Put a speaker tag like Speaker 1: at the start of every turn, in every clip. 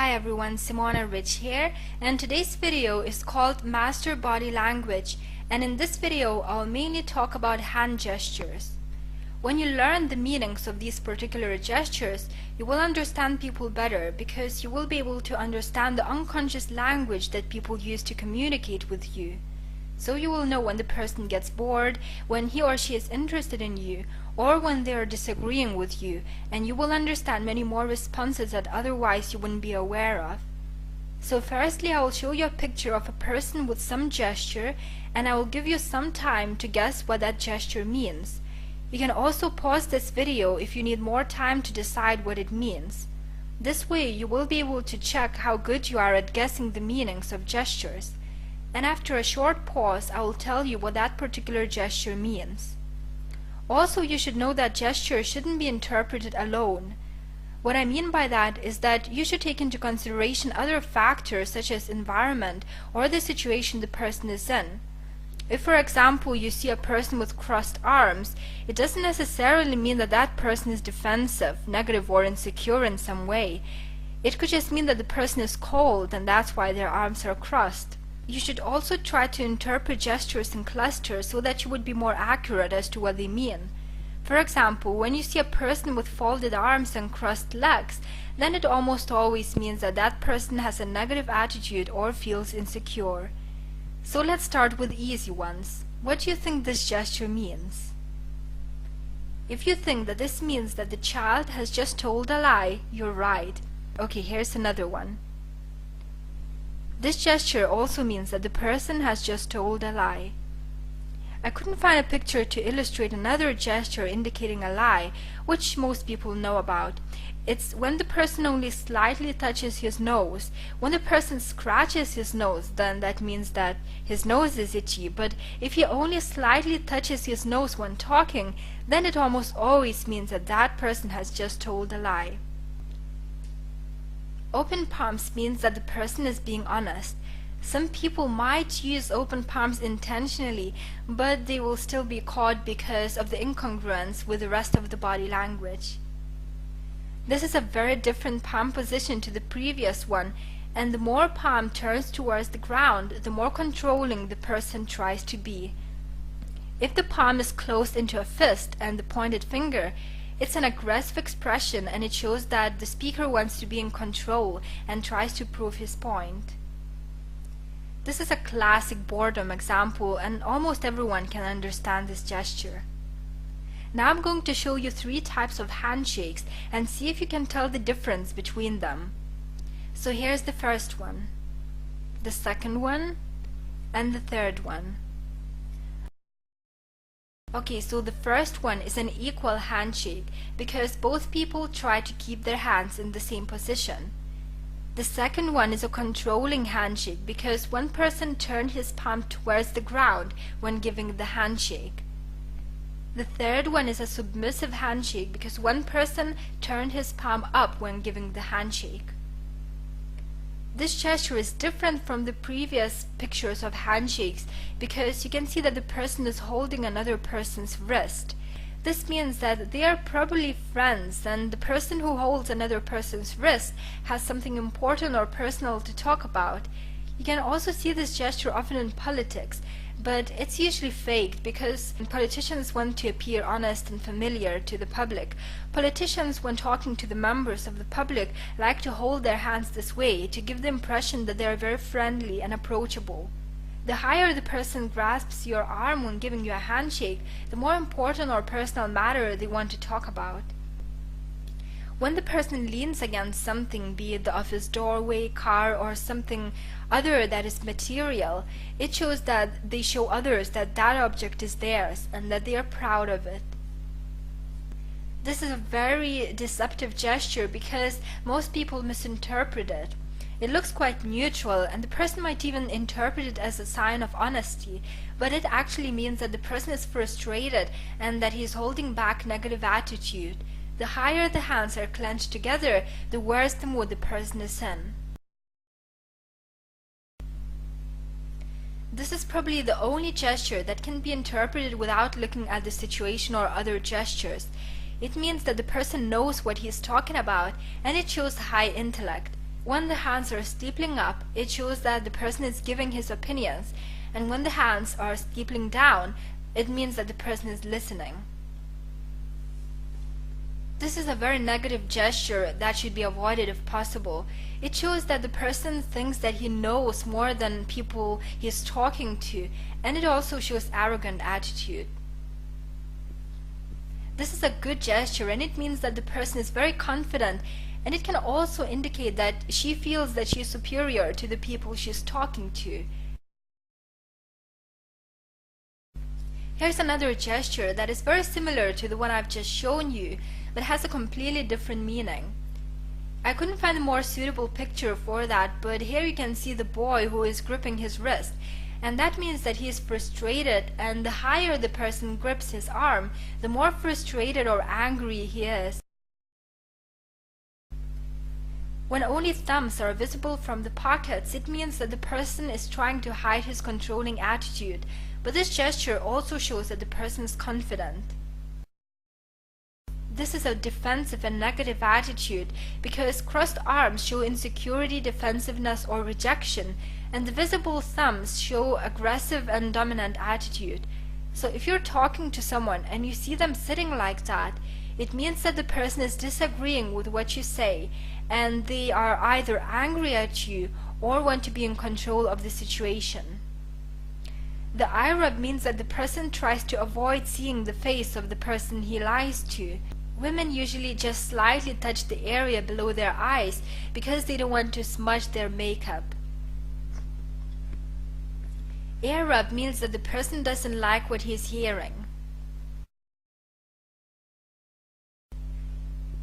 Speaker 1: Hi everyone, Simona Rich here, and today's video is called Master Body Language, and in this video I'll mainly talk about hand gestures. When you learn the meanings of these particular gestures, you will understand people better because you will be able to understand the unconscious language that people use to communicate with you. So you will know when the person gets bored, when he or she is interested in you, or when they are disagreeing with you, and you will understand many more responses that otherwise you wouldn't be aware of. So firstly, I will show you a picture of a person with some gesture, and I will give you some time to guess what that gesture means. You can also pause this video if you need more time to decide what it means. This way you will be able to check how good you are at guessing the meanings of gestures. And after a short pause, I will tell you what that particular gesture means. Also, you should know that gesture shouldn't be interpreted alone. What I mean by that is that you should take into consideration other factors such as environment or the situation the person is in. If, for example, you see a person with crossed arms, it doesn't necessarily mean that that person is defensive, negative, or insecure in some way. It could just mean that the person is cold and that's why their arms are crossed. You should also try to interpret gestures in clusters so that you would be more accurate as to what they mean. For example, when you see a person with folded arms and crossed legs, then it almost always means that that person has a negative attitude or feels insecure. So let's start with easy ones. What do you think this gesture means? If you think that this means that the child has just told a lie, you're right. Okay, here's another one. This gesture also means that the person has just told a lie. I couldn't find a picture to illustrate another gesture indicating a lie, which most people know about. It's when the person only slightly touches his nose. When the person scratches his nose, then that means that his nose is itchy, but if he only slightly touches his nose when talking, then it almost always means that that person has just told a lie. Open palms means that the person is being honest. Some people might use open palms intentionally, but they will still be caught because of the incongruence with the rest of the body language. This is a very different palm position to the previous one, and the more palm turns towards the ground, the more controlling the person tries to be. If the palm is closed into a fist and the pointed finger, it's an aggressive expression, and it shows that the speaker wants to be in control and tries to prove his point. This is a classic boredom example, and almost everyone can understand this gesture. Now I'm going to show you 3 types of handshakes and see if you can tell the difference between them. So here's the first one, the second one, and the third one. Okay, so the first one is an equal handshake because both people try to keep their hands in the same position. The second one is a controlling handshake because one person turned his palm towards the ground when giving the handshake. The third one is a submissive handshake because one person turned his palm up when giving the handshake. This gesture is different from the previous pictures of handshakes because you can see that the person is holding another person's wrist. This means that they are probably friends, and the person who holds another person's wrist has something important or personal to talk about. You can also see this gesture often in politics, but it's usually faked because politicians want to appear honest and familiar to the public. Politicians, when talking to the members of the public, like to hold their hands this way to give the impression that they are very friendly and approachable. The higher the person grasps your arm when giving you a handshake, the more important or personal matter they want to talk about. When the person leans against something, be it the office doorway, car, or something other that is material, it shows that they show others that that object is theirs and that they are proud of it. This is a very deceptive gesture because most people misinterpret it. It looks quite neutral, and the person might even interpret it as a sign of honesty, but it actually means that the person is frustrated and that he is holding back negative attitude. The higher the hands are clenched together, the worse the mood the person is in. This is probably the only gesture that can be interpreted without looking at the situation or other gestures. It means that the person knows what he is talking about, and it shows high intellect. When the hands are steepling up, it shows that the person is giving his opinions, and when the hands are steepling down, it means that the person is listening. This is a very negative gesture that should be avoided if possible. It shows that the person thinks that he knows more than people he is talking to, and it also shows arrogant attitude. This is a good gesture, and it means that the person is very confident, and it can also indicate that she feels that she is superior to the people she is talking to. Here's another gesture that is very similar to the one I've just shown you, but has a completely different meaning. I couldn't find a more suitable picture for that, but here you can see the boy who is gripping his wrist, and that means that he is frustrated, and the higher the person grips his arm, the more frustrated or angry he is. When only thumbs are visible from the pockets, it means that the person is trying to hide his controlling attitude, but this gesture also shows that the person is confident. This is a defensive and negative attitude because crossed arms show insecurity, defensiveness, or rejection, and the visible thumbs show aggressive and dominant attitude. So if you're talking to someone and you see them sitting like that, it means that the person is disagreeing with what you say, and they are either angry at you or want to be in control of the situation. The eye rub means that the person tries to avoid seeing the face of the person he lies to. Women usually just slightly touch the area below their eyes because they don't want to smudge their makeup. Ear rub means that the person doesn't like what he's hearing.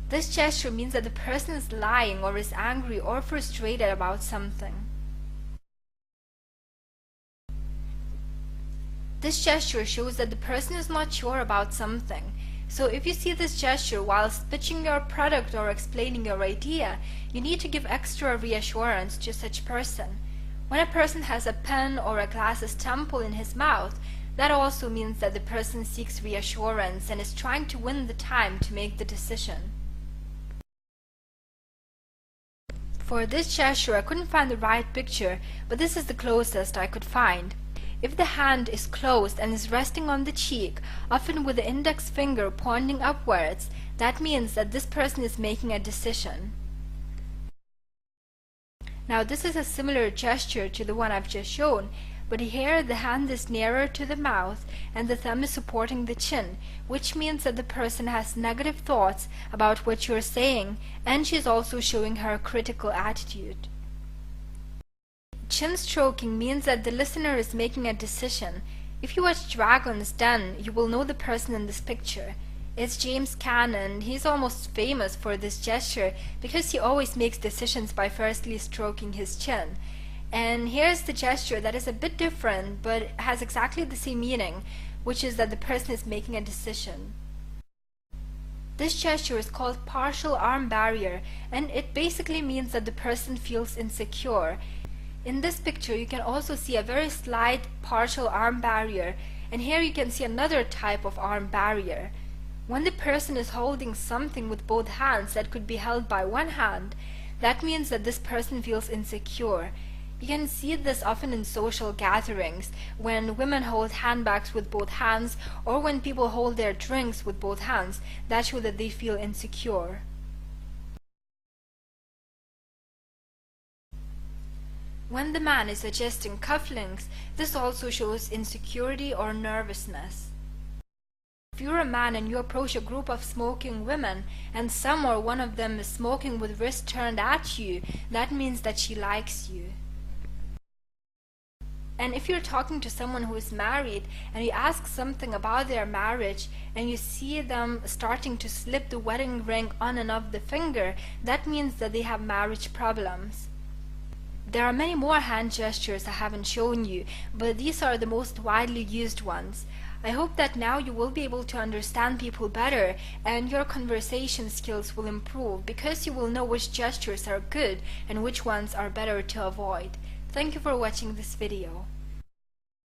Speaker 1: This gesture means that the person is lying or is angry or frustrated about something. This gesture shows that the person is not sure about something. So if you see this gesture while pitching your product or explaining your idea, you need to give extra reassurance to such person. When a person has a pen or a glass temple in his mouth, that also means that the person seeks reassurance and is trying to win the time to make the decision. For this gesture, I couldn't find the right picture, but this is the closest I could find. If the hand is closed and is resting on the cheek, often with the index finger pointing upwards, that means that this person is making a decision. Now this is a similar gesture to the one I've just shown, but here the hand is nearer to the mouth and the thumb is supporting the chin, which means that the person has negative thoughts about what you're saying, and she's also showing her critical attitude. Chin stroking means that the listener is making a decision. If you watch Dragon's Den, you will know the person in this picture. It's James Caan, and he's almost famous for this gesture because he always makes decisions by firstly stroking his chin. And here's the gesture that is a bit different but has exactly the same meaning, which is that the person is making a decision. This gesture is called partial arm barrier, and it basically means that the person feels insecure. In this picture you can also see a very slight partial arm barrier, and here you can see another type of arm barrier. When the person is holding something with both hands that could be held by one hand, that means that this person feels insecure. You can see this often in social gatherings, when women hold handbags with both hands, or when people hold their drinks with both hands. That shows that they feel insecure. When the man is adjusting cufflinks, this also shows insecurity or nervousness. If you're a man and you approach a group of smoking women and some or one of them is smoking with wrist turned at you, that means that she likes you. And if you're talking to someone who is married and you ask something about their marriage and you see them starting to slip the wedding ring on and off the finger, that means that they have marriage problems. There are many more hand gestures I haven't shown you, but these are the most widely used ones. I hope that now you will be able to understand people better and your conversation skills will improve because you will know which gestures are good and which ones are better to avoid. Thank you for watching this video.